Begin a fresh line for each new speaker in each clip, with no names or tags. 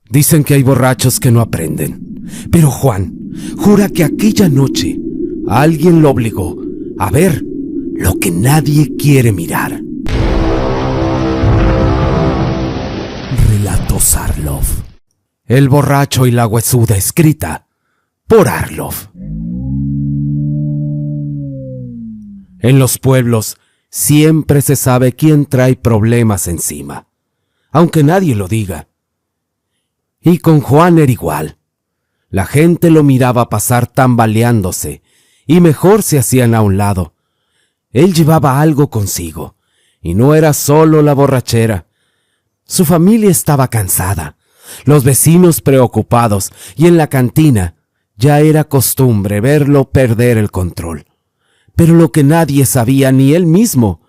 Dicen que hay borrachos que no aprenden, pero Juan jura que aquella noche alguien lo obligó a ver lo que nadie quiere mirar. Relatos Arlov. El borracho y la huesuda, escrita por Arlov. En los pueblos siempre se sabe quién trae problemas encima, aunque nadie lo diga. Y con Juan era igual. La gente lo miraba pasar tambaleándose y mejor se hacían a un lado. Él llevaba algo consigo, y no era solo la borrachera. Su familia estaba cansada, los vecinos preocupados, y en la cantina ya era costumbre verlo perder el control. Pero lo que nadie sabía, ni él mismo,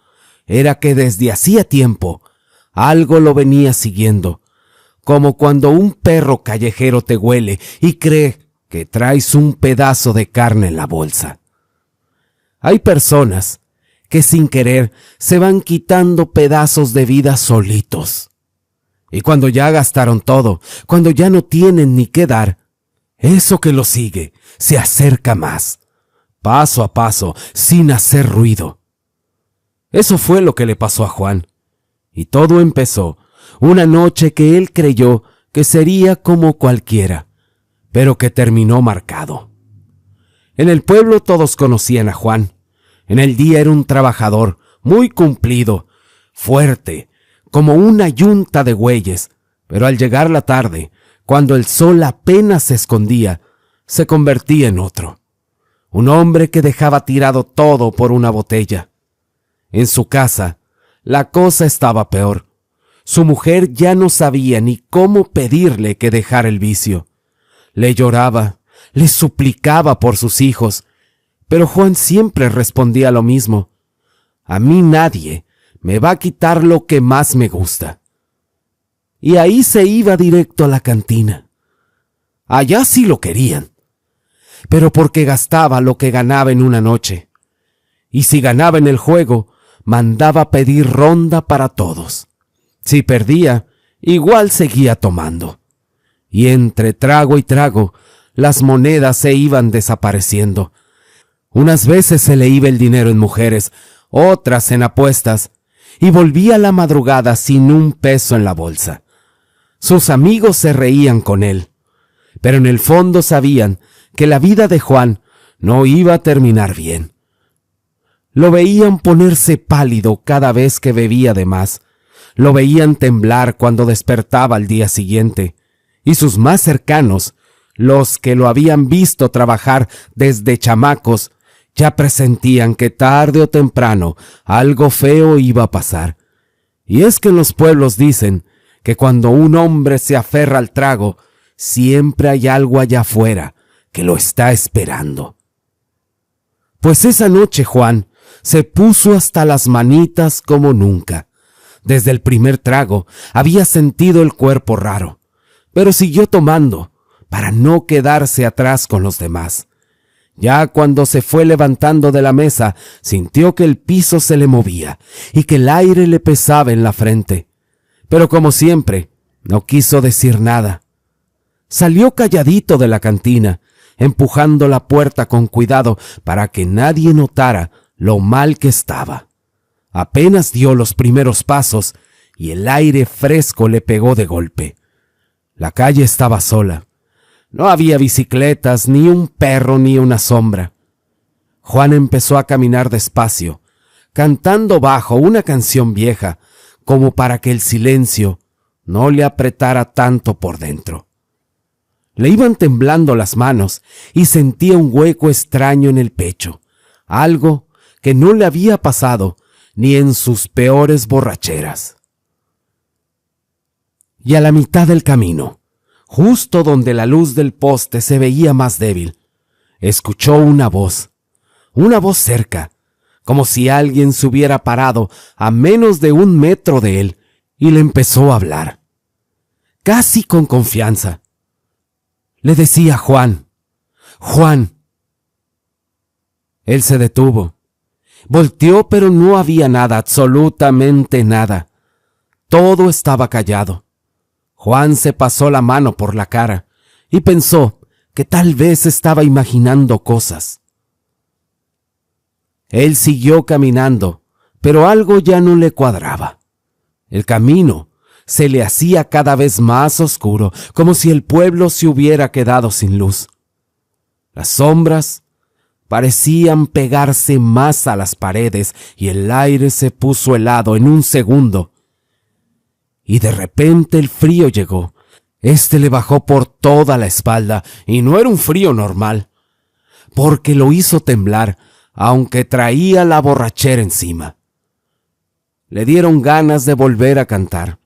era que desde hacía tiempo algo lo venía siguiendo, como cuando un perro callejero te huele y cree que traes un pedazo de carne en la bolsa. Hay personas que sin querer se van quitando pedazos de vida solitos. Y cuando ya gastaron todo, cuando ya no tienen ni qué dar, eso que lo sigue se acerca más, paso a paso, sin hacer ruido. Eso fue lo que le pasó a Juan. Y todo empezó una noche que él creyó que sería como cualquiera, pero que terminó marcado. En el pueblo todos conocían a Juan. En el día era un trabajador, muy cumplido, fuerte, como una yunta de bueyes, pero al llegar la tarde, cuando el sol apenas se escondía, se convertía en otro. Un hombre que dejaba tirado todo por una botella. En su casa, la cosa estaba peor. Su mujer ya no sabía ni cómo pedirle que dejara el vicio. Le lloraba, le suplicaba por sus hijos, pero Juan siempre respondía lo mismo. A mí nadie me va a quitar lo que más me gusta. Y ahí se iba directo a la cantina. Allá sí lo querían, pero porque gastaba lo que ganaba en una noche. Y si ganaba en el juego, mandaba pedir ronda para todos. Si perdía, igual seguía tomando. Y entre trago y trago, las monedas se iban desapareciendo. Unas veces se le iba el dinero en mujeres, otras en apuestas, y volvía a la madrugada sin un peso en la bolsa. Sus amigos se reían con él, pero en el fondo sabían que la vida de Juan no iba a terminar bien. Lo veían ponerse pálido cada vez que bebía de más. Lo veían temblar cuando despertaba al día siguiente. Y sus más cercanos, los que lo habían visto trabajar desde chamacos, ya presentían que tarde o temprano algo feo iba a pasar. Y es que en los pueblos dicen que cuando un hombre se aferra al trago, siempre hay algo allá afuera que lo está esperando. Pues esa noche Juan se puso hasta las manitas como nunca. Desde el primer trago había sentido el cuerpo raro, pero siguió tomando para no quedarse atrás con los demás. Ya cuando se fue levantando de la mesa, sintió que el piso se le movía y que el aire le pesaba en la frente. Pero como siempre, no quiso decir nada. Salió calladito de la cantina, empujando la puerta con cuidado para que nadie notara lo mal que estaba. Apenas dio los primeros pasos y el aire fresco le pegó de golpe. La calle estaba sola. No había bicicletas, ni un perro, ni una sombra. Juan empezó a caminar despacio, cantando bajo una canción vieja, como para que el silencio no le apretara tanto por dentro. Le iban temblando las manos y sentía un hueco extraño en el pecho, algo que no le había pasado ni en sus peores borracheras. Y a la mitad del camino, justo donde la luz del poste se veía más débil, escuchó una voz cerca, como si alguien se hubiera parado a menos de 1 metro de él, y le empezó a hablar, casi con confianza. Le decía Juan, Juan. Él se detuvo. Volteó, pero no había nada, absolutamente nada. Todo estaba callado. Juan se pasó la mano por la cara y pensó que tal vez estaba imaginando cosas. Él siguió caminando, pero algo ya no le cuadraba. El camino se le hacía cada vez más oscuro, como si el pueblo se hubiera quedado sin luz. Las sombras parecían pegarse más a las paredes y el aire se puso helado en un segundo. Y de repente el frío llegó. Le bajó por toda la espalda y no era un frío normal, porque lo hizo temblar, aunque traía la borrachera encima. Le dieron ganas de volver a cantar,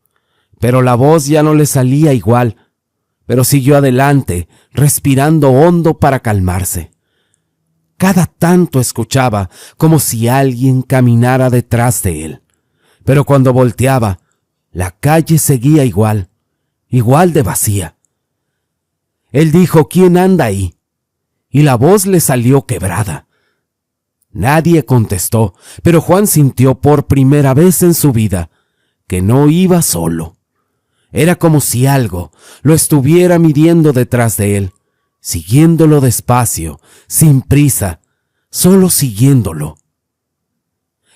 pero la voz ya no le salía igual, pero siguió adelante, respirando hondo para calmarse. Cada tanto escuchaba como si alguien caminara detrás de él, pero cuando volteaba, la calle seguía igual de vacía. Él dijo: ¿quién anda ahí? Y la voz le salió quebrada. Nadie contestó, pero Juan sintió por primera vez en su vida que no iba solo. Era como si algo lo estuviera midiendo detrás de él, siguiéndolo despacio, sin prisa, solo siguiéndolo.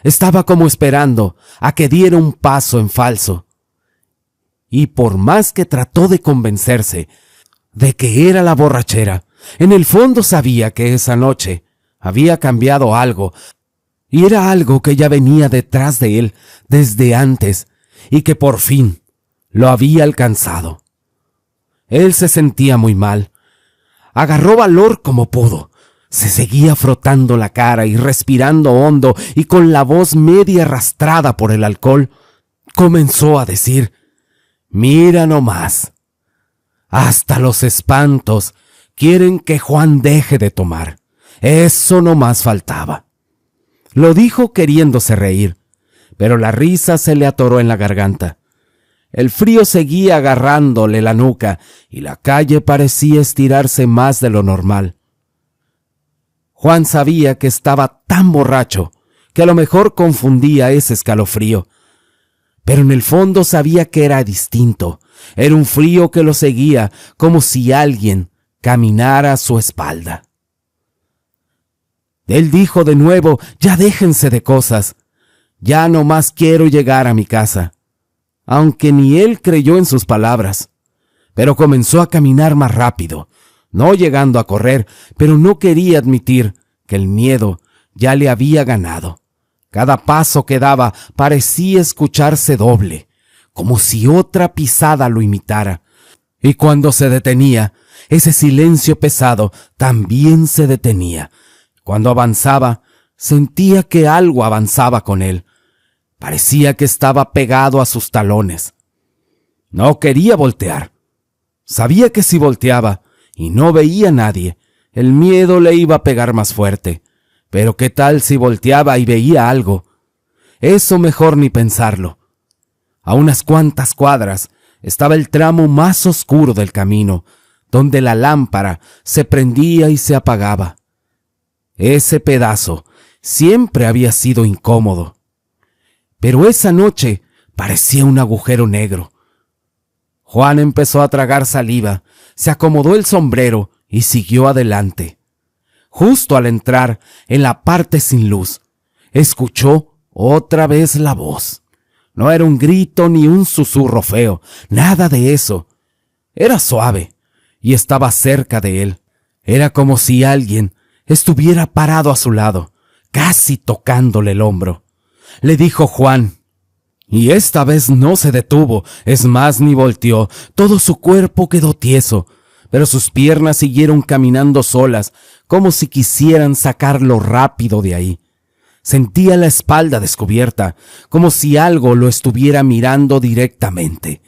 Estaba como esperando a que diera un paso en falso. Y por más que trató de convencerse de que era la borrachera, en el fondo sabía que esa noche había cambiado algo, y era algo que ya venía detrás de él desde antes y que por fin lo había alcanzado. Él se sentía muy mal. Agarró valor como pudo. Se seguía frotando la cara y respirando hondo, y con la voz media arrastrada por el alcohol, comenzó a decir: «Mira nomás, hasta los espantos quieren que Juan deje de tomar. Eso nomás faltaba». Lo dijo queriéndose reír, pero la risa se le atoró en la garganta. El frío seguía agarrándole la nuca y la calle parecía estirarse más de lo normal. Juan sabía que estaba tan borracho que a lo mejor confundía ese escalofrío, pero en el fondo sabía que era distinto. Era un frío que lo seguía como si alguien caminara a su espalda. Él dijo de nuevo: «Ya déjense de cosas. Ya nomás quiero llegar a mi casa», aunque ni él creyó en sus palabras. Pero comenzó a caminar más rápido, no llegando a correr, pero no quería admitir que el miedo ya le había ganado. Cada paso que daba parecía escucharse doble, como si otra pisada lo imitara. Y cuando se detenía, ese silencio pesado también se detenía. Cuando avanzaba, sentía que algo avanzaba con él. Parecía que estaba pegado a sus talones. No quería voltear. Sabía que si volteaba y no veía a nadie, el miedo le iba a pegar más fuerte. Pero ¿qué tal si volteaba y veía algo? Eso mejor ni pensarlo. A unas cuantas cuadras estaba el tramo más oscuro del camino, donde la lámpara se prendía y se apagaba. Ese pedazo siempre había sido incómodo. Pero esa noche parecía un agujero negro. Juan empezó a tragar saliva, se acomodó el sombrero y siguió adelante. Justo al entrar en la parte sin luz, escuchó otra vez la voz. No era un grito ni un susurro feo, nada de eso. Era suave y estaba cerca de él. Era como si alguien estuviera parado a su lado, casi tocándole el hombro. Le dijo Juan, y esta vez no se detuvo, es más, ni volteó. Todo su cuerpo quedó tieso, pero sus piernas siguieron caminando solas, como si quisieran sacarlo rápido de ahí. Sentía la espalda descubierta, como si algo lo estuviera mirando directamente.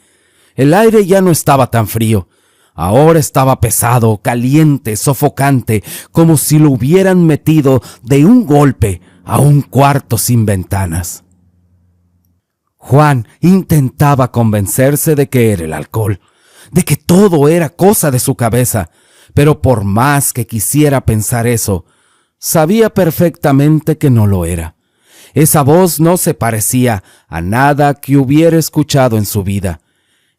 El aire ya no estaba tan frío. Ahora estaba pesado, caliente, sofocante, como si lo hubieran metido de un golpe a un cuarto sin ventanas. Juan intentaba convencerse de que era el alcohol, de que todo era cosa de su cabeza, pero por más que quisiera pensar eso, sabía perfectamente que no lo era. Esa voz no se parecía a nada que hubiera escuchado en su vida.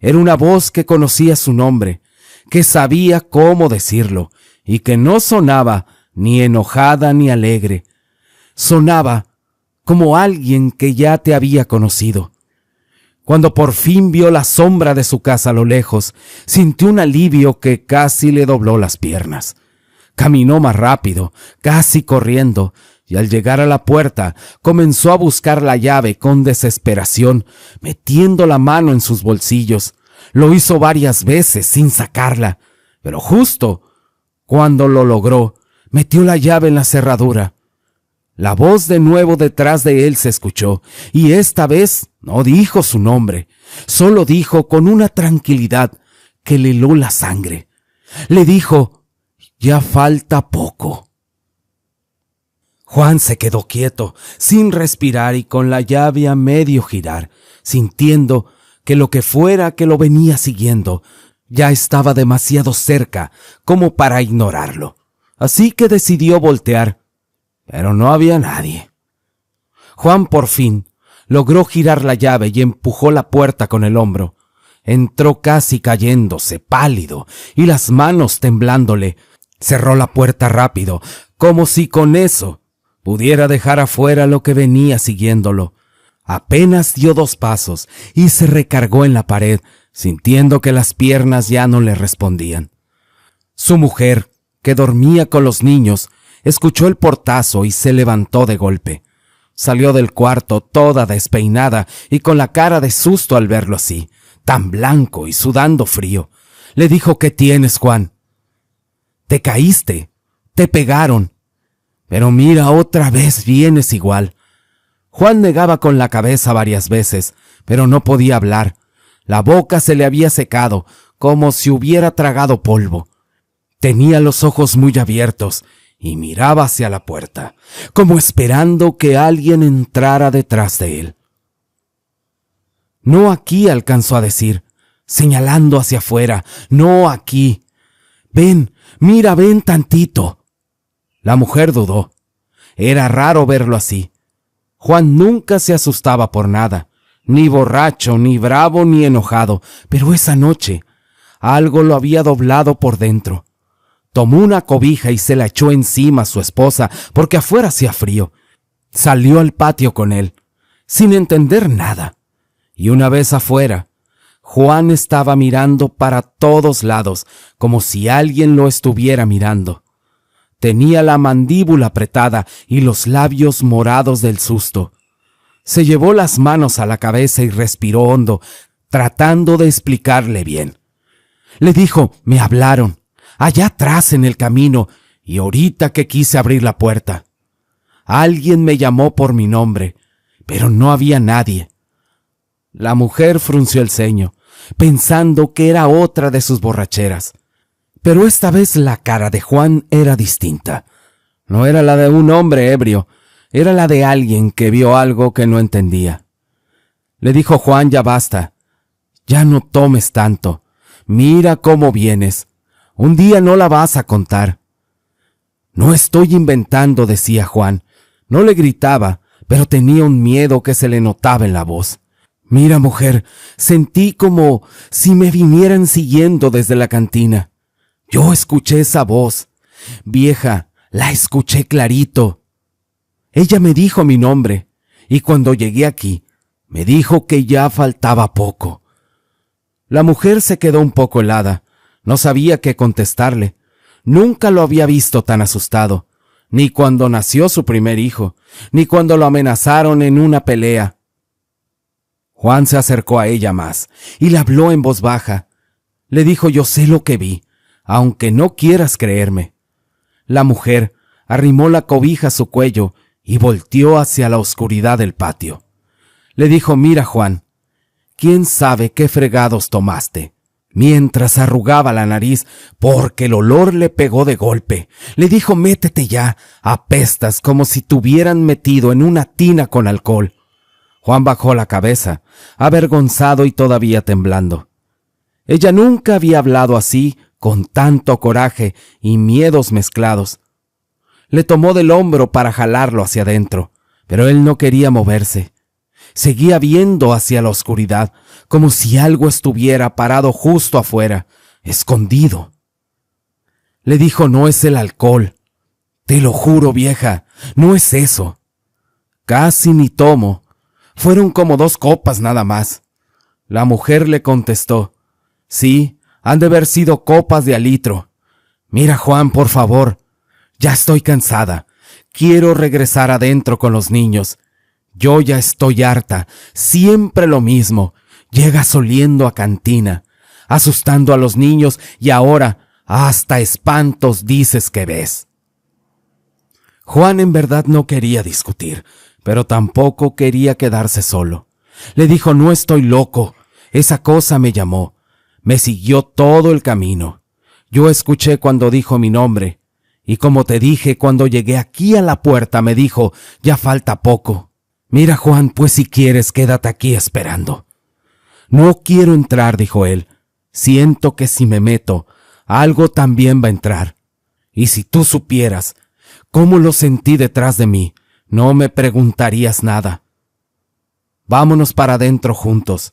Era una voz que conocía su nombre, que sabía cómo decirlo, y que no sonaba ni enojada ni alegre. Sonaba como alguien que ya te había conocido. Cuando por fin vio la sombra de su casa a lo lejos, sintió un alivio que casi le dobló las piernas. Caminó más rápido, casi corriendo, y al llegar a la puerta comenzó a buscar la llave con desesperación, metiendo la mano en sus bolsillos. Lo hizo varias veces sin sacarla, pero justo cuando lo logró, metió la llave en la cerradura. La voz de nuevo detrás de él se escuchó, y esta vez no dijo su nombre, solo dijo con una tranquilidad que le heló la sangre. Le dijo: «Ya falta poco». Juan se quedó quieto, sin respirar y con la llave a medio girar, sintiendo que lo que fuera que lo venía siguiendo ya estaba demasiado cerca como para ignorarlo. Así que decidió voltear, pero no había nadie. Juan por fin logró girar la llave y empujó la puerta con el hombro. Entró casi cayéndose, pálido, y las manos temblándole. Cerró la puerta rápido, como si con eso pudiera dejar afuera lo que venía siguiéndolo. Apenas dio 2 pasos y se recargó en la pared, sintiendo que las piernas ya no le respondían. Su mujer, que dormía con los niños, escuchó el portazo y se levantó de golpe. Salió del cuarto toda despeinada y con la cara de susto al verlo así, tan blanco y sudando frío. Le dijo: «¿Qué tienes, Juan? Te caíste, te pegaron. Pero mira, otra vez vienes igual». Juan negaba con la cabeza varias veces, pero no podía hablar. La boca se le había secado, como si hubiera tragado polvo. Tenía los ojos muy abiertos y miraba hacia la puerta, como esperando que alguien entrara detrás de él. «No aquí», alcanzó a decir, señalando hacia afuera. «No aquí. Ven, mira, ven tantito». La mujer dudó. Era raro verlo así. Juan nunca se asustaba por nada, ni borracho, ni bravo, ni enojado, pero esa noche algo lo había doblado por dentro. Tomó una cobija y se la echó encima a su esposa porque afuera hacía frío. Salió al patio con él, sin entender nada. Y una vez afuera, Juan estaba mirando para todos lados, como si alguien lo estuviera mirando. Tenía la mandíbula apretada y los labios morados del susto. Se llevó las manos a la cabeza y respiró hondo, tratando de explicarle bien. Le dijo: «Me hablaron, allá atrás en el camino, y ahorita que quise abrir la puerta. Alguien me llamó por mi nombre, pero no había nadie». La mujer frunció el ceño, pensando que era otra de sus borracheras. Pero esta vez la cara de Juan era distinta. No era la de un hombre ebrio, era la de alguien que vio algo que no entendía. Le dijo Juan: «Ya basta, ya no tomes tanto. Mira cómo vienes. Un día no la vas a contar». «No estoy inventando», decía Juan. No le gritaba, pero tenía un miedo que se le notaba en la voz. «Mira, mujer, sentí como si me vinieran siguiendo desde la cantina. Yo escuché esa voz. Vieja, la escuché clarito. Ella me dijo mi nombre, y cuando llegué aquí, me dijo que ya faltaba poco». La mujer se quedó un poco helada. No sabía qué contestarle. Nunca lo había visto tan asustado, ni cuando nació su primer hijo, ni cuando lo amenazaron en una pelea. Juan se acercó a ella más, y le habló en voz baja. Le dijo: «Yo sé lo que vi, aunque no quieras creerme». La mujer arrimó la cobija a su cuello y volteó hacia la oscuridad del patio. Le dijo: «Mira, Juan, ¿quién sabe qué fregados tomaste?». Mientras arrugaba la nariz porque el olor le pegó de golpe, le dijo: «Métete ya, apestas como si te hubieran metido en una tina con alcohol». Juan bajó la cabeza, avergonzado y todavía temblando. Ella nunca había hablado así, con tanto coraje y miedos mezclados. Le tomó del hombro para jalarlo hacia adentro, pero él no quería moverse. Seguía viendo hacia la oscuridad, como si algo estuviera parado justo afuera, escondido. Le dijo: no es el alcohol. Te lo juro, vieja, no es eso. Casi ni tomo. Fueron como 2 copas nada más. La mujer le contestó: sí, han de haber sido copas de a litro. Mira, Juan, por favor, ya estoy cansada. Quiero regresar adentro con los niños. Yo ya estoy harta, siempre lo mismo. Llegas oliendo a cantina, asustando a los niños y ahora hasta espantos dices que ves. Juan en verdad no quería discutir, pero tampoco quería quedarse solo. Le dijo: no estoy loco, esa cosa me llamó, me siguió todo el camino. Yo escuché cuando dijo mi nombre, y como te dije, cuando llegué aquí a la puerta me dijo: ya falta poco. Mira, Juan, pues si quieres quédate aquí esperando. No quiero entrar, dijo él. Siento que si me meto, algo también va a entrar. Y si tú supieras cómo lo sentí detrás de mí, no me preguntarías nada. Vámonos para adentro juntos.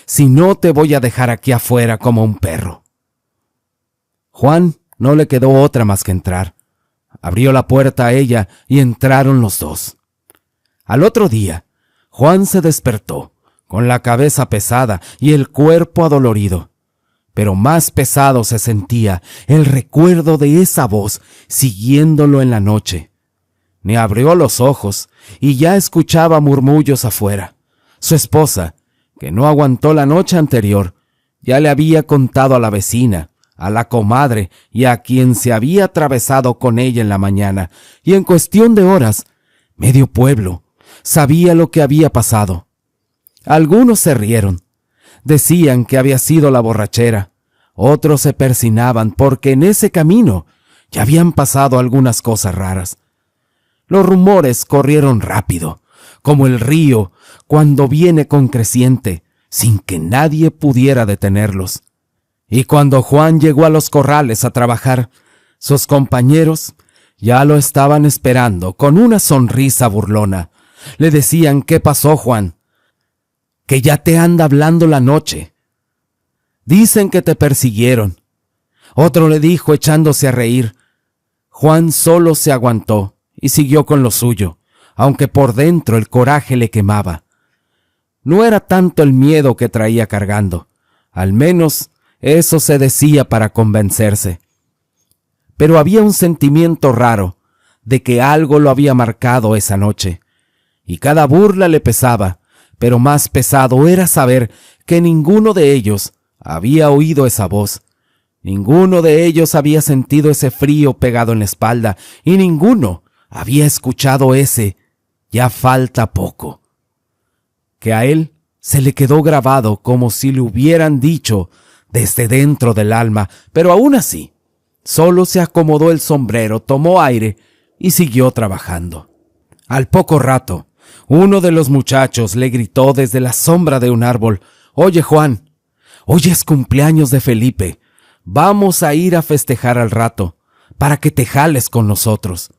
Si no, te voy a dejar aquí afuera como un perro. Juan no le quedó otra más que entrar. Abrió la puerta a ella y entraron los dos. Al otro día, Juan se despertó, con la cabeza pesada y el cuerpo adolorido. Pero más pesado se sentía el recuerdo de esa voz siguiéndolo en la noche. Ni abrió los ojos y ya escuchaba murmullos afuera. Su esposa, que no aguantó la noche anterior, ya le había contado a la vecina, a la comadre y a quien se había atravesado con ella en la mañana, y en cuestión de horas, medio pueblo sabía lo que había pasado. Algunos se rieron, decían que había sido la borrachera, otros se persinaban porque en ese camino ya habían pasado algunas cosas raras. Los rumores corrieron rápido, como el río cuando viene con creciente, sin que nadie pudiera detenerlos. Y cuando Juan llegó a los corrales a trabajar, sus compañeros ya lo estaban esperando con una sonrisa burlona. Le decían: ¿qué pasó, Juan? Que ya te anda hablando la noche. Dicen que te persiguieron. Otro le dijo echándose a reír. Juan solo se aguantó y siguió con lo suyo, aunque por dentro el coraje le quemaba. No era tanto el miedo que traía cargando, al menos eso se decía para convencerse. Pero había un sentimiento raro de que algo lo había marcado esa noche, y cada burla le pesaba, pero más pesado era saber que ninguno de ellos había oído esa voz. Ninguno de ellos había sentido ese frío pegado en la espalda, y ninguno había escuchado ese «ya falta poco», que a él se le quedó grabado como si le hubieran dicho desde dentro del alma, pero aún así, solo se acomodó el sombrero, tomó aire y siguió trabajando. Al poco rato, uno de los muchachos le gritó desde la sombra de un árbol: «Oye, Juan, hoy es cumpleaños de Felipe. Vamos a ir a festejar al rato, para que te jales con nosotros.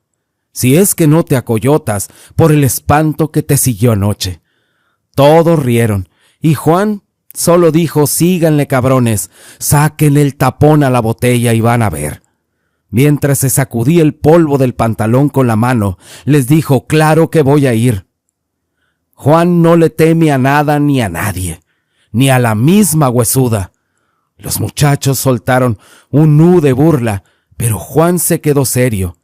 Si es que no te acoyotas por el espanto que te siguió anoche». Todos rieron, y Juan solo dijo: «Síganle, cabrones, sáquenle el tapón a la botella y van a ver». Mientras se sacudía el polvo del pantalón con la mano, les dijo: «Claro que voy a ir». Juan no le teme a nada ni a nadie, ni a la misma huesuda. Los muchachos soltaron un nu de burla, pero Juan se quedó serio,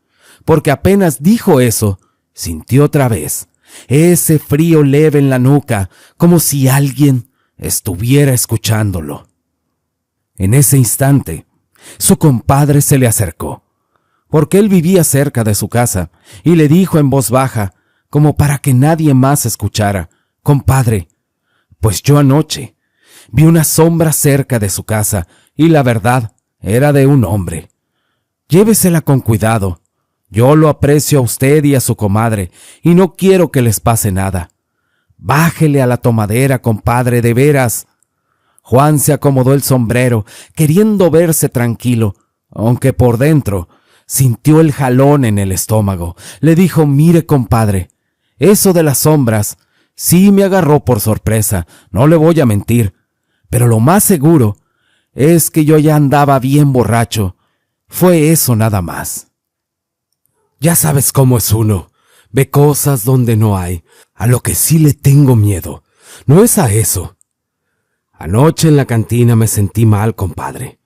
porque apenas dijo eso, sintió otra vez ese frío leve en la nuca, como si alguien estuviera escuchándolo. En ese instante, su compadre se le acercó, porque él vivía cerca de su casa, y le dijo en voz baja, como para que nadie más escuchara: «Compadre, pues yo anoche vi una sombra cerca de su casa, y la verdad era de un hombre. Llévesela con cuidado. Yo lo aprecio a usted y a su comadre, y no quiero que les pase nada. Bájele a la tomadera, compadre, de veras». Juan se acomodó el sombrero, queriendo verse tranquilo, aunque por dentro sintió el jalón en el estómago. Le dijo: «Mire, compadre, eso de las sombras sí me agarró por sorpresa, no le voy a mentir. Pero lo más seguro es que yo ya andaba bien borracho. Fue eso nada más. Ya sabes cómo es uno. Ve cosas donde no hay. A lo que sí le tengo miedo no es a eso. Anoche en la cantina me sentí mal, compadre.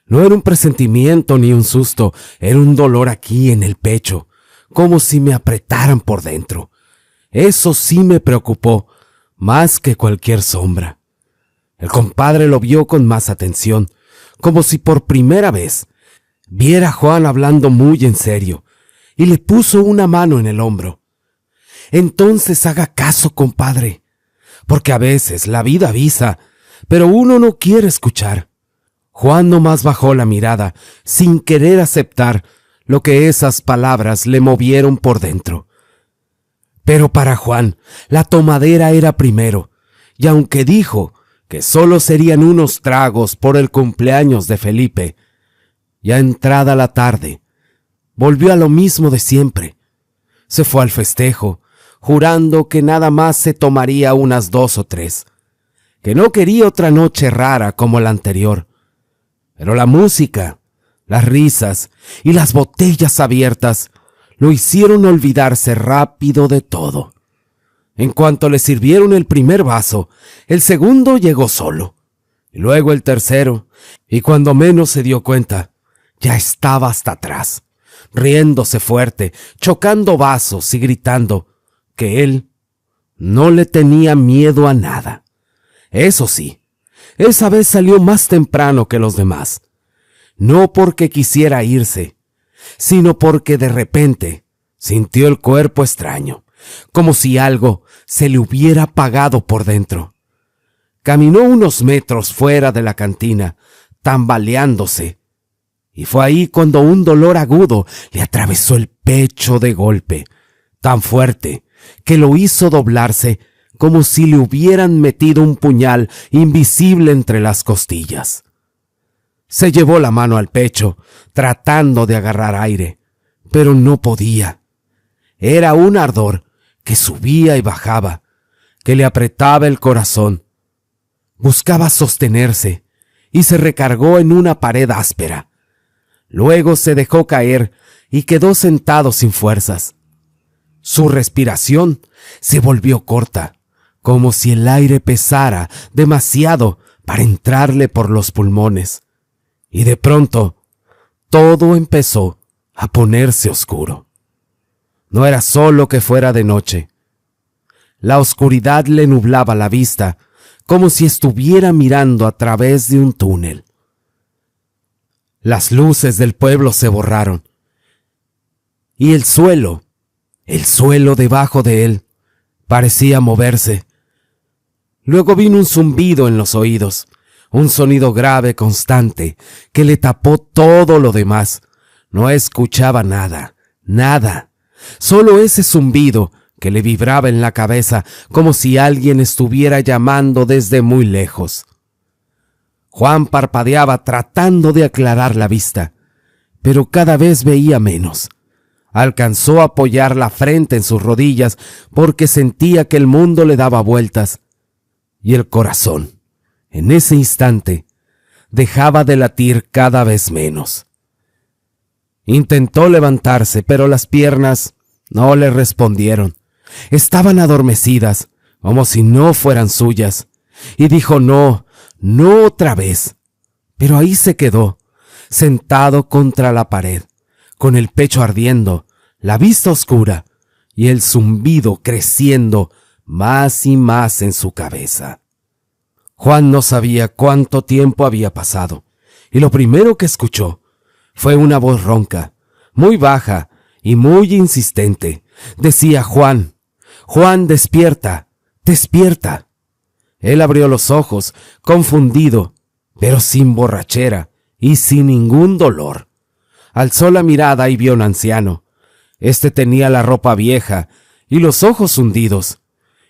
No era un presentimiento ni un susto, era un dolor aquí en el pecho, como si me apretaran por dentro. Eso sí me preocupó, más que cualquier sombra. El compadre lo vio con más atención, como si por primera vez viera a Juan hablando muy en serio, y le puso una mano en el hombro. Entonces haga caso, compadre, porque a veces la vida avisa, pero uno no quiere escuchar. Juan nomás bajó la mirada, sin querer aceptar lo que esas palabras le movieron por dentro. Pero para Juan, la tomadera era primero, y aunque dijo que solo serían unos tragos por el cumpleaños de Felipe, ya entrada la tarde, volvió a lo mismo de siempre. Se fue al festejo, jurando que nada más se tomaría unas 2 o 3, que no quería otra noche rara como la anterior. Pero la música, las risas y las botellas abiertas lo hicieron olvidarse rápido de todo. En cuanto le sirvieron el primer vaso, el segundo llegó solo, y luego el tercero, y cuando menos se dio cuenta, ya estaba hasta atrás, riéndose fuerte, chocando vasos y gritando que él no le tenía miedo a nada. Eso sí, esa vez salió más temprano que los demás, no porque quisiera irse, sino porque de repente sintió el cuerpo extraño, como si algo se le hubiera apagado por dentro. Caminó unos metros fuera de la cantina, tambaleándose, y fue ahí cuando un dolor agudo le atravesó el pecho de golpe, tan fuerte que lo hizo doblarse como si le hubieran metido un puñal invisible entre las costillas. Se llevó la mano al pecho, tratando de agarrar aire, pero no podía. Era un ardor que subía y bajaba, que le apretaba el corazón. Buscaba sostenerse y se recargó en una pared áspera. Luego se dejó caer y quedó sentado sin fuerzas. Su respiración se volvió corta, como si el aire pesara demasiado para entrarle por los pulmones. Y de pronto, todo empezó a ponerse oscuro. No era solo que fuera de noche. La oscuridad le nublaba la vista, como si estuviera mirando a través de un túnel. Las luces del pueblo se borraron, y el suelo debajo de él, parecía moverse. Luego vino un zumbido en los oídos, un sonido grave constante que le tapó todo lo demás. No escuchaba nada, nada, solo ese zumbido que le vibraba en la cabeza como si alguien estuviera llamando desde muy lejos. Juan parpadeaba tratando de aclarar la vista, pero cada vez veía menos. Alcanzó a apoyar la frente en sus rodillas porque sentía que el mundo le daba vueltas, y el corazón, en ese instante, dejaba de latir cada vez menos. Intentó levantarse, pero las piernas no le respondieron. Estaban adormecidas, como si no fueran suyas, y dijo no otra vez. Pero ahí se quedó, sentado contra la pared, con el pecho ardiendo, la vista oscura y el zumbido creciendo más y más en su cabeza. Juan no sabía cuánto tiempo había pasado, y lo primero que escuchó fue una voz ronca, muy baja y muy insistente. Decía Juan, Juan, despierta, despierta. Él abrió los ojos, confundido, pero sin borrachera y sin ningún dolor. Alzó la mirada y vio a un anciano. Este tenía la ropa vieja y los ojos hundidos,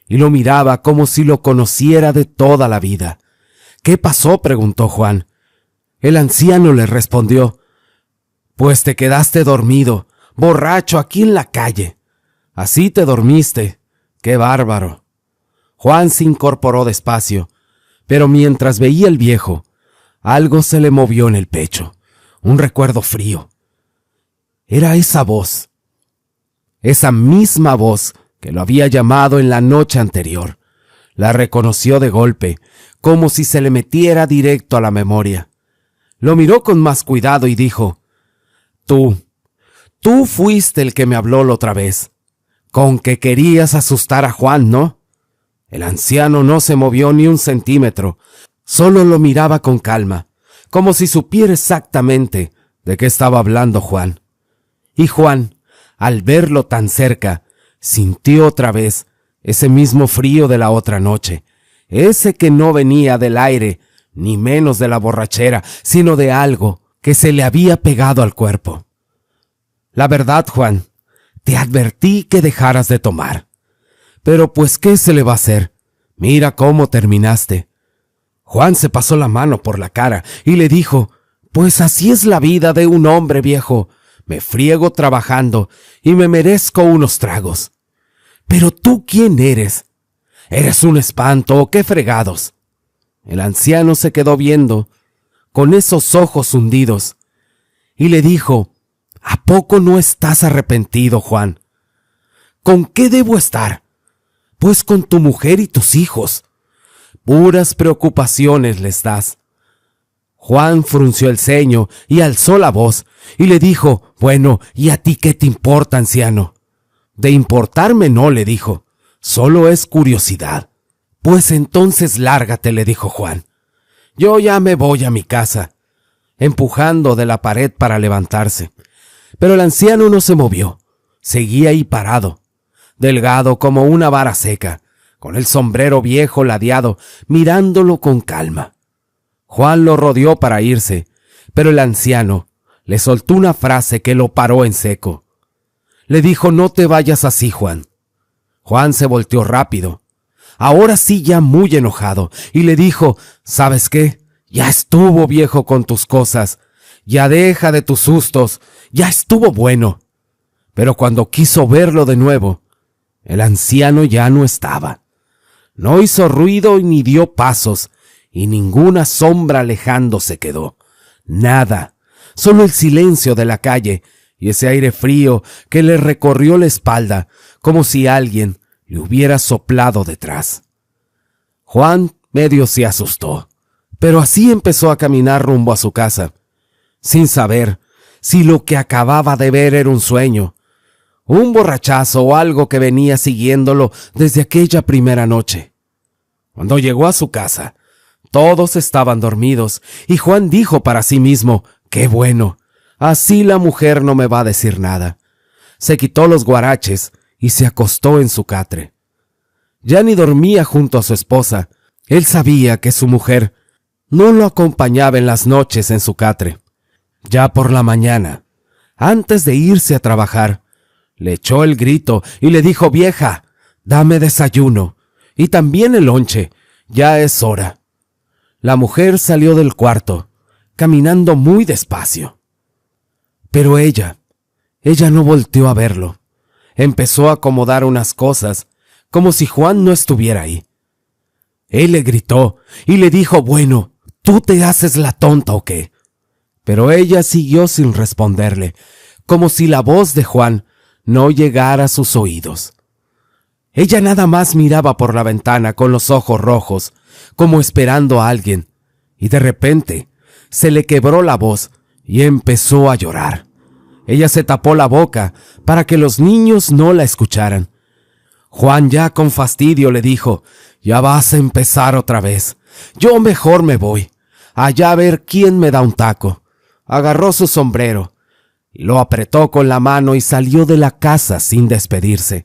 y lo miraba como si lo conociera de toda la vida. ¿Qué pasó?, preguntó Juan. El anciano le respondió, pues te quedaste dormido, borracho, aquí en la calle. Así te dormiste. ¡Qué bárbaro! Juan se incorporó despacio, Pero mientras veía al viejo, algo se le movió en el pecho, un recuerdo frío. Era esa voz, esa misma voz que lo había llamado en la noche anterior. La reconoció de golpe, como si se le metiera directo a la memoria. Lo miró con más cuidado y dijo: Tú fuiste el que me habló la otra vez. Con que querías asustar a Juan, ¿no? El anciano no se movió ni un centímetro, solo lo miraba con calma, como si supiera exactamente de qué estaba hablando Juan. Y Juan, al verlo tan cerca, sintió otra vez ese mismo frío de la otra noche, ese que no venía del aire, ni menos de la borrachera, sino de algo que se le había pegado al cuerpo. La verdad, Juan, te advertí que dejaras de tomar. Pero pues, ¿qué se le va a hacer? Mira cómo terminaste. Juan se pasó la mano por la cara y le dijo: Pues así es la vida de un hombre viejo. Me friego trabajando y me merezco unos tragos. Pero tú, ¿quién eres? ¿Eres un espanto o qué fregados? El anciano se quedó viendo, con esos ojos hundidos, y le dijo: ¿A poco no estás arrepentido, Juan? ¿Con qué debo estar? Pues con tu mujer y tus hijos. Puras preocupaciones les das. Juan frunció el ceño y alzó la voz, y le dijo: Bueno, ¿y a ti qué te importa, anciano? De importarme no, le dijo, solo es curiosidad. Pues entonces lárgate, le dijo Juan. Yo ya me voy a mi casa, empujando de la pared para levantarse. Pero el anciano no se movió, seguía ahí parado, delgado como una vara seca, con el sombrero viejo ladeado, mirándolo con calma. Juan lo rodeó para irse, pero el anciano le soltó una frase que lo paró en seco. Le dijo: No te vayas así, Juan. Juan se volteó rápido, ahora sí ya muy enojado, y le dijo: ¿Sabes qué? Ya estuvo, viejo, con tus cosas. Ya deja de tus sustos, ya estuvo bueno. Pero cuando quiso verlo de nuevo, el anciano ya no estaba. No hizo ruido ni dio pasos, y ninguna sombra alejándose quedó. Nada, solo el silencio de la calle y ese aire frío que le recorrió la espalda, como si alguien le hubiera soplado detrás. Juan medio se asustó, pero así empezó a caminar rumbo a su casa, sin saber si lo que acababa de ver era un sueño, un borrachazo o algo que venía siguiéndolo desde aquella primera noche. Cuando llegó a su casa, todos estaban dormidos, y Juan dijo para sí mismo: ¡Qué bueno! Así la mujer no me va a decir nada. Se quitó los guaraches y se acostó en su catre. Ya ni dormía junto a su esposa. Él sabía que su mujer no lo acompañaba en las noches en su catre. Ya por la mañana, antes de irse a trabajar, le echó el grito y le dijo: Vieja, dame desayuno y también el lonche, ya es hora. La mujer salió del cuarto, caminando muy despacio. Pero ella no volteó a verlo. Empezó a acomodar unas cosas, como si Juan no estuviera ahí. Él le gritó y le dijo: Bueno, ¿tú te haces la tonta o qué? Pero ella siguió sin responderle, como si la voz de Juan no llegara a sus oídos. Ella nada más miraba por la ventana con los ojos rojos, como esperando a alguien, y de repente se le quebró la voz y empezó a llorar. Ella se tapó la boca para que los niños no la escucharan. Juan, ya con fastidio, le dijo: Ya vas a empezar otra vez. Yo mejor me voy. Allá a ver quién me da un taco. Agarró su sombrero, lo apretó con la mano y salió de la casa sin despedirse.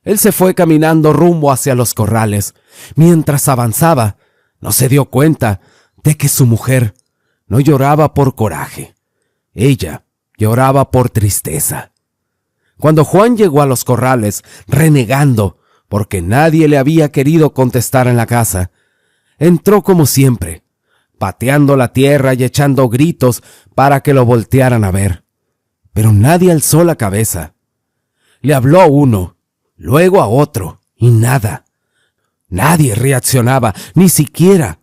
Él se fue caminando rumbo hacia los corrales. Mientras avanzaba, no se dio cuenta de que su mujer no lloraba por coraje. Ella lloraba por tristeza. Cuando Juan llegó a los corrales, renegando porque nadie le había querido contestar en la casa, entró como siempre, pateando la tierra y echando gritos para que lo voltearan a ver. Pero nadie alzó la cabeza. Le habló a uno, luego a otro, y nada. Nadie reaccionaba, ni siquiera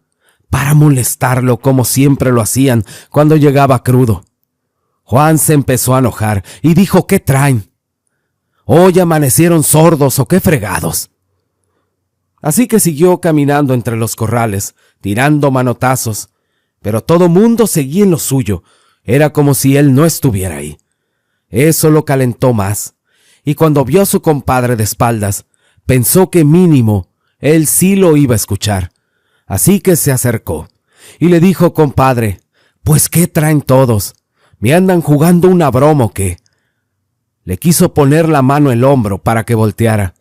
para molestarlo como siempre lo hacían cuando llegaba crudo. Juan se empezó a enojar y dijo: ¿qué traen? ¿Hoy amanecieron sordos o qué fregados? Así que siguió caminando entre los corrales, tirando manotazos, pero todo mundo seguía en lo suyo. Era como si él no estuviera ahí. Eso lo calentó más, y cuando vio a su compadre de espaldas, pensó que mínimo él sí lo iba a escuchar. Así que se acercó y le dijo: compadre, ¿pues qué traen todos? ¿Me andan jugando una broma o qué? Le quiso poner la mano en el hombro para que volteara,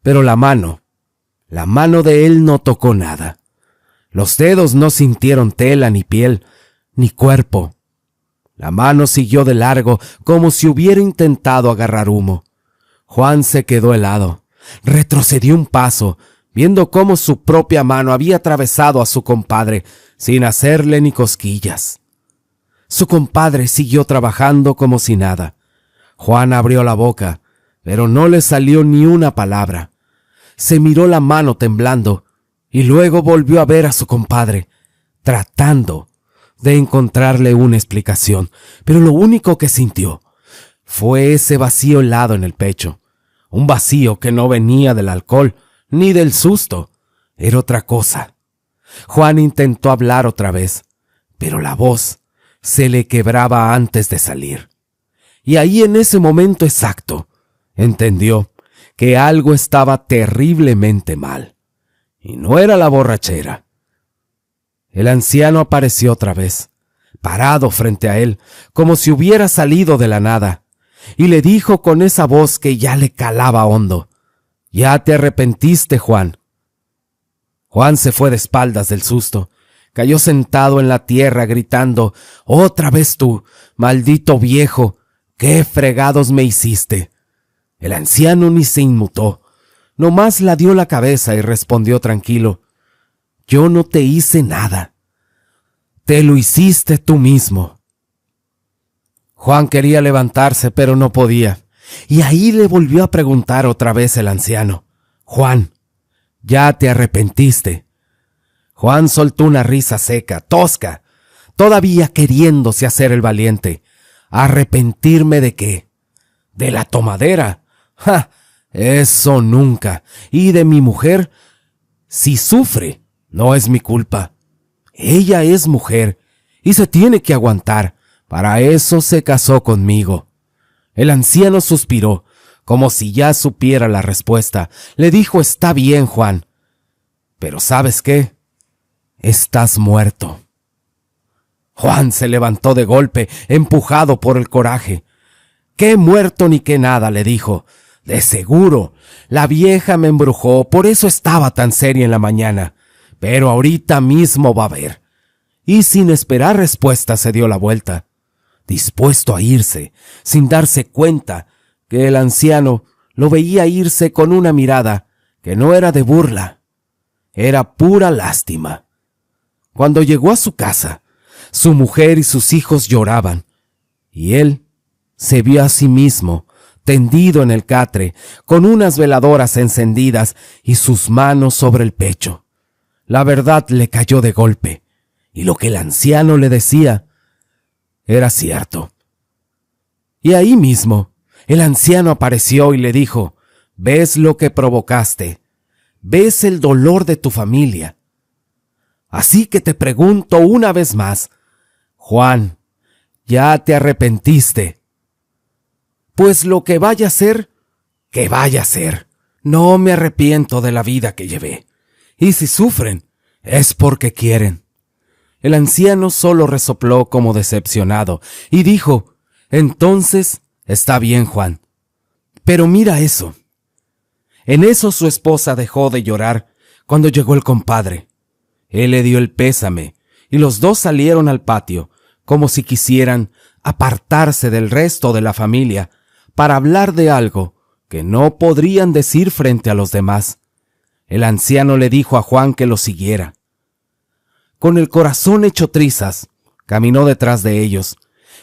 pero la mano de él no tocó nada. Los dedos no sintieron tela, ni piel, ni cuerpo. La mano siguió de largo como si hubiera intentado agarrar humo. Juan se quedó helado. Retrocedió un paso, viendo cómo su propia mano había atravesado a su compadre sin hacerle ni cosquillas. Su compadre siguió trabajando como si nada. Juan abrió la boca, pero no le salió ni una palabra. Se miró la mano temblando y luego volvió a ver a su compadre, tratando de encontrarle una explicación, pero lo único que sintió fue ese vacío helado en el pecho. Un vacío que no venía del alcohol ni del susto, era otra cosa. Juan intentó hablar otra vez, pero la voz se le quebraba antes de salir. Y ahí, en ese momento exacto, entendió que algo estaba terriblemente mal. Y no era la borrachera. El anciano apareció otra vez, parado frente a él, como si hubiera salido de la nada, y le dijo con esa voz que ya le calaba hondo: «¿Ya te arrepentiste, Juan?» Juan se fue de espaldas del susto. Cayó sentado en la tierra gritando: «¡Otra vez tú, maldito viejo! ¿Qué fregados me hiciste?» El anciano ni se inmutó. Nomás la dio la cabeza y respondió tranquilo: «Yo no te hice nada. Te lo hiciste tú mismo». Juan quería levantarse, pero no podía. Y ahí le volvió a preguntar otra vez el anciano: «Juan, ¿ya te arrepentiste?» Juan soltó una risa seca, tosca, todavía queriéndose hacer el valiente. ¿Arrepentirme de qué? ¿De la tomadera? ¡Ja! Eso nunca. ¿Y de mi mujer? Si sufre, no es mi culpa. Ella es mujer y se tiene que aguantar. Para eso se casó conmigo. El anciano suspiró, como si ya supiera la respuesta. Le dijo: «Está bien, Juan. Pero ¿sabes qué? Estás muerto». Juan se levantó de golpe, empujado por el coraje. «¿Qué muerto ni qué nada?», le dijo. «De seguro, la vieja me embrujó, por eso estaba tan seria en la mañana. Pero ahorita mismo va a ver». Y sin esperar respuesta se dio la vuelta, dispuesto a irse, sin darse cuenta que el anciano lo veía irse con una mirada que no era de burla, era pura lástima. Cuando llegó a su casa, su mujer y sus hijos lloraban, y él se vio a sí mismo tendido en el catre, con unas veladoras encendidas y sus manos sobre el pecho. La verdad le cayó de golpe, y lo que el anciano le decía era cierto. Y ahí mismo, el anciano apareció y le dijo: «¿Ves lo que provocaste? ¿Ves el dolor de tu familia? Así que te pregunto una vez más, Juan, ¿ya te arrepentiste?» «Pues lo que vaya a ser, que vaya a ser. No me arrepiento de la vida que llevé. Y si sufren, es porque quieren». El anciano solo resopló como decepcionado y dijo: «Entonces, está bien, Juan. Pero mira eso». En eso su esposa dejó de llorar cuando llegó el compadre. Él le dio el pésame y los dos salieron al patio, como si quisieran apartarse del resto de la familia para hablar de algo que no podrían decir frente a los demás. El anciano le dijo a Juan que lo siguiera. Con el corazón hecho trizas, caminó detrás de ellos,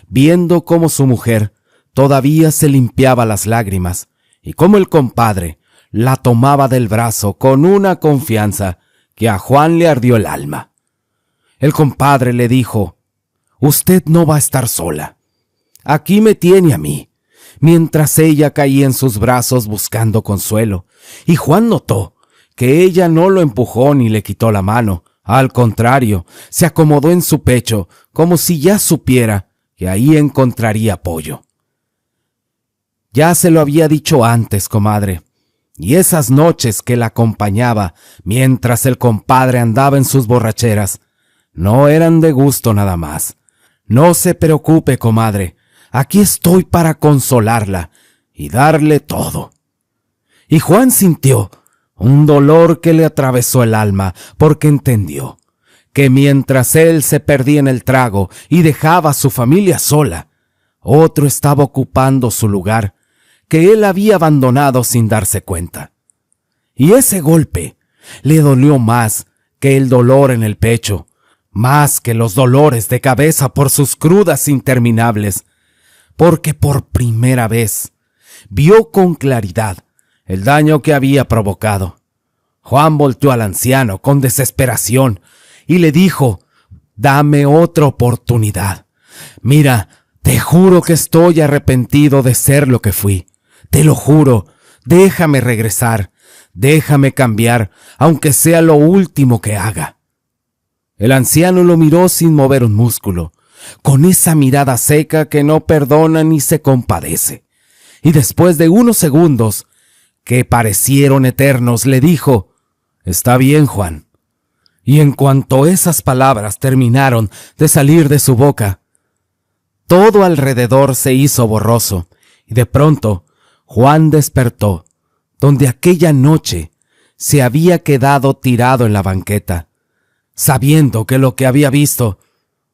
viendo cómo su mujer todavía se limpiaba las lágrimas y cómo el compadre la tomaba del brazo con una confianza que a Juan le ardió el alma. El compadre le dijo: «Usted no va a estar sola. Aquí me tiene a mí», mientras ella caía en sus brazos buscando consuelo, y Juan notó que ella no lo empujó ni le quitó la mano. Al contrario, se acomodó en su pecho como si ya supiera que ahí encontraría apoyo. Ya se lo había dicho antes, comadre, y esas noches que la acompañaba mientras el compadre andaba en sus borracheras no eran de gusto nada más. No se preocupe, comadre, aquí estoy para consolarla y darle todo. Y Juan sintió un dolor que le atravesó el alma, porque entendió que mientras él se perdía en el trago y dejaba a su familia sola, otro estaba ocupando su lugar que él había abandonado sin darse cuenta. Y ese golpe le dolió más que el dolor en el pecho, más que los dolores de cabeza por sus crudas interminables, porque por primera vez vio con claridad el daño que había provocado. Juan volteó al anciano con desesperación y le dijo: «Dame otra oportunidad. Mira, te juro que estoy arrepentido de ser lo que fui. Te lo juro, déjame regresar, déjame cambiar, aunque sea lo último que haga». El anciano lo miró sin mover un músculo, con esa mirada seca que no perdona ni se compadece. Y después de unos segundos, que parecieron eternos, le dijo: «Está bien, Juan». Y en cuanto esas palabras terminaron de salir de su boca, todo alrededor se hizo borroso, y de pronto Juan despertó, donde aquella noche se había quedado tirado en la banqueta, sabiendo que lo que había visto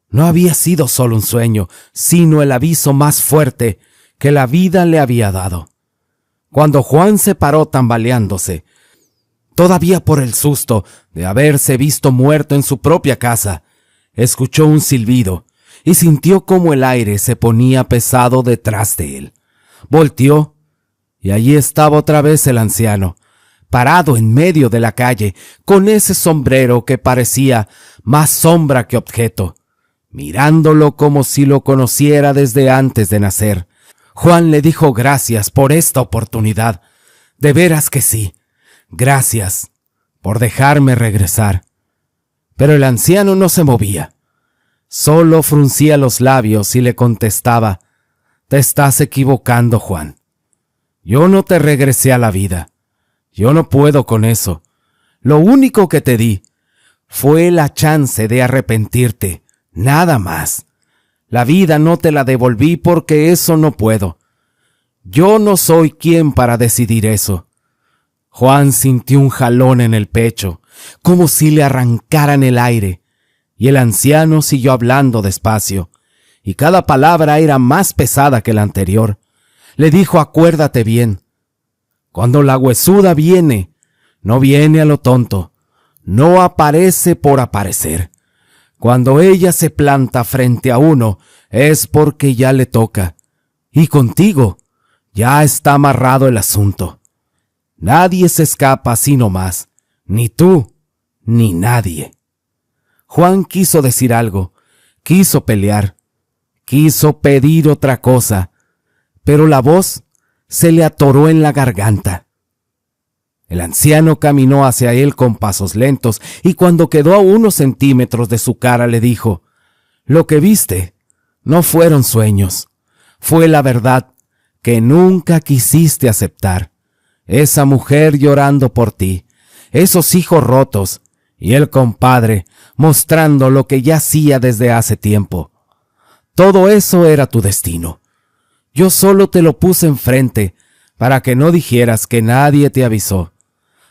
no había sido solo un sueño, sino el aviso más fuerte que la vida le había dado. Cuando Juan se paró tambaleándose, todavía por el susto de haberse visto muerto en su propia casa, escuchó un silbido y sintió cómo el aire se ponía pesado detrás de él. Volteó y allí estaba otra vez el anciano, parado en medio de la calle, con ese sombrero que parecía más sombra que objeto, mirándolo como si lo conociera desde antes de nacer. Juan le dijo gracias por esta oportunidad. De veras que sí. Gracias por dejarme regresar. Pero el anciano no se movía. Solo fruncía los labios y le contestaba: «Te estás equivocando, Juan. Yo no te regresé a la vida. Yo no puedo con eso. Lo único que te di fue la chance de arrepentirte, nada más. La vida no te la devolví porque eso no puedo. Yo no soy quien para decidir eso». Juan sintió un jalón en el pecho, como si le arrancaran el aire, y el anciano siguió hablando despacio, y cada palabra era más pesada que la anterior. Le dijo: «Acuérdate bien, cuando la huesuda viene, no viene a lo tonto, no aparece por aparecer. Cuando ella se planta frente a uno, es porque ya le toca, y contigo ya está amarrado el asunto. Nadie se escapa así nomás, ni tú, ni nadie». Juan quiso decir algo, quiso pelear, quiso pedir otra cosa, pero la voz se le atoró en la garganta. El anciano caminó hacia él con pasos lentos, y cuando quedó a unos centímetros de su cara le dijo: «Lo que viste no fueron sueños, fue la verdad que nunca quisiste aceptar. Esa mujer llorando por ti, esos hijos rotos, y el compadre mostrando lo que ya hacía desde hace tiempo. Todo eso era tu destino. Yo solo te lo puse enfrente para que no dijeras que nadie te avisó,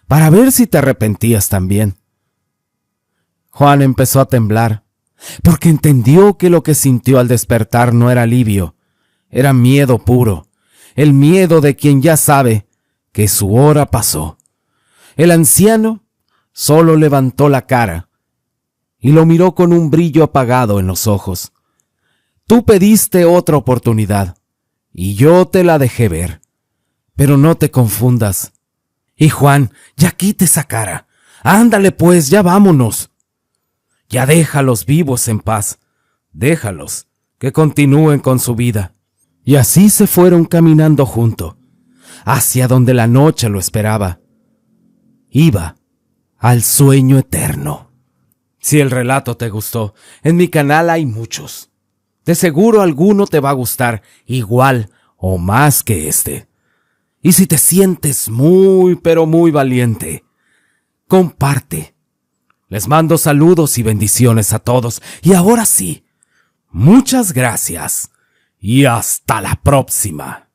para ver si te arrepentías también». Juan empezó a temblar, porque entendió que lo que sintió al despertar no era alivio, era miedo puro, el miedo de quien ya sabe que su hora pasó. El anciano solo levantó la cara y lo miró con un brillo apagado en los ojos. «Tú pediste otra oportunidad, y yo te la dejé ver. Pero no te confundas. Y Juan, ya quite esa cara. Ándale pues, ya vámonos. Ya déjalos vivos en paz. Déjalos que continúen con su vida. Y así se fueron caminando juntos, hacia donde la noche lo esperaba. Iba al sueño eterno. Si el relato te gustó, en mi canal hay muchos. De seguro alguno te va a gustar igual o más que este. Y si te sientes muy, pero muy valiente, comparte. Les mando saludos y bendiciones a todos. Y ahora sí, muchas gracias. Y hasta la próxima.